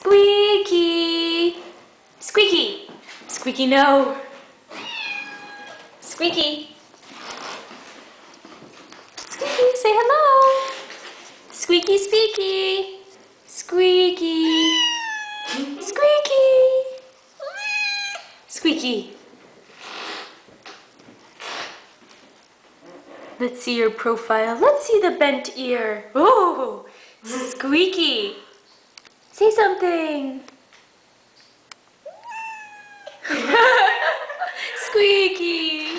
Squeaky! Squeaky! Squeaky, no! Squeaky! Squeaky, say hello! Squeaky, squeaky! Squeaky! Squeaky! Squeaky! Let's see your profile. Let's see the bent ear. Oh! Squeaky! Say something! Squeaky!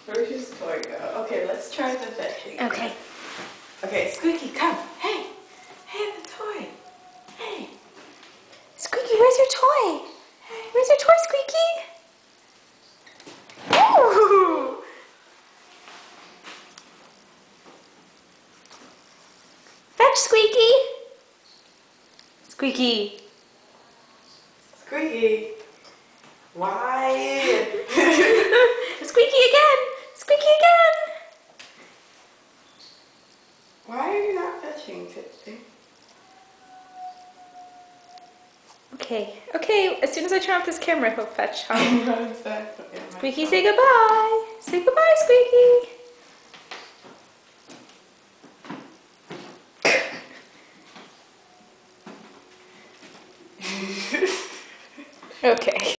Where's his toy go? Okay, let's try the fetching. Okay. Okay, Squeaky, come. Hey! Hey, the toy! Hey! Squeaky, where's your toy? Where's your toy, Squeaky? Ooh! Fetch, Squeaky! Squeaky! Squeaky! Why? Squeaky again! Squeaky again! Why are you not fetching today? Okay, as soon as I turn off this camera, he'll fetch, huh? Exactly. Squeaky, say goodbye! Say goodbye, Squeaky! Okay.